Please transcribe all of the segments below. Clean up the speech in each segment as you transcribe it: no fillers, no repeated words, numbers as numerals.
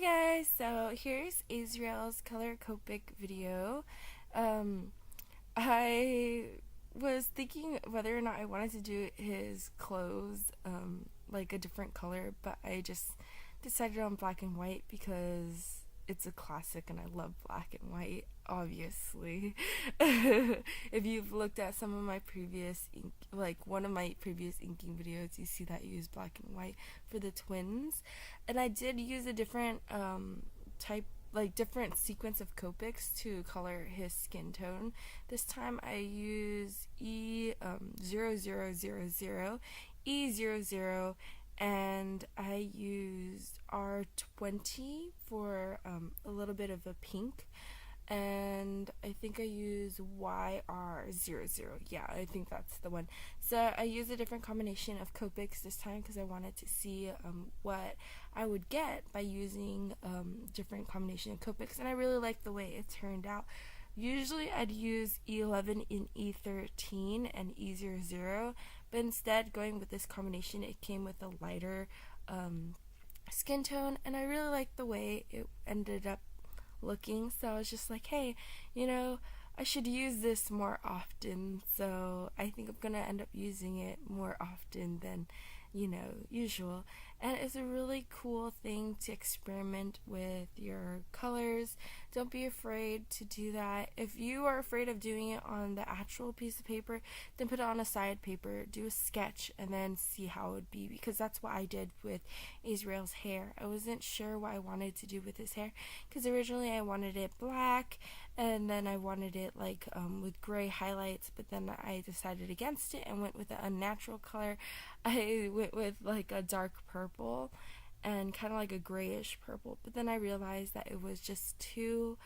guys, so here's Azrael's color Copic video. I was thinking whether or not I wanted to do his clothes like a different color, but I just decided on black and white because it's a classic and I love black and white, obviously. If you've looked at some of my previous one of my previous inking videos, you see that I use black and white for the twins. And I did use a different different sequence of Copics to color his skin tone. This time I use E0000, E00, and I used R20 for a little bit of a pink, and I think I use YR00. Yeah, I think that's the one. So I used a different combination of Copics this time because I wanted to see what I would get by using different combination of Copics, and I really liked the way it turned out. Usually I'd use E11 in E13 and E00, but instead going with this combination, it came with a lighter skin tone, and I really liked the way it ended up looking. So I was just like, hey, I should use this more often. So I think I'm gonna end up using it more often than usual. And it's a really cool thing to experiment with your colors. Don't be afraid to do that. If you are afraid of doing it on the actual piece of paper, then put it on a side paper, do a sketch, and then see how it would be, because that's what I did with Azrael's hair. I wasn't sure what I wanted to do with his hair, because originally I wanted it black, and then I wanted it with gray highlights, but then I decided against it and went with an unnatural color. I went with like a dark purple and kind of like a grayish purple, but then I realized that it was just too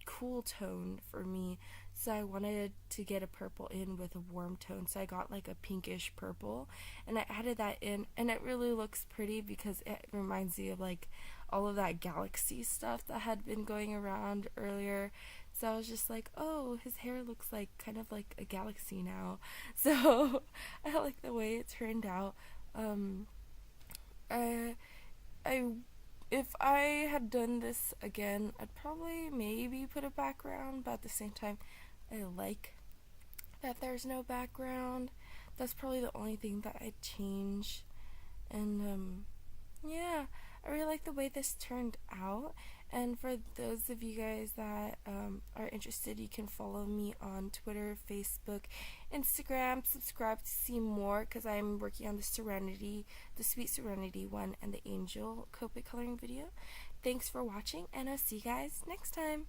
cool tone for me, so I wanted to get a purple in with a warm tone, so I got like a pinkish purple and I added that in, and it really looks pretty because it reminds me of like all of that galaxy stuff that had been going around earlier. So I was just like, oh, his hair looks like kind of like a galaxy now. So I like the way it turned out. I if I had done this again, I'd probably maybe put a background, but at the same time, I like that there's no background. That's probably the only thing that I'd change. And yeah, I really like the way this turned out. And for those of you guys that are interested, you can follow me on Twitter, Facebook, Instagram. Subscribe to see more, because I'm working on the Sweet Serenity one, and the Angel Copic coloring video. Thanks for watching, and I'll see you guys next time.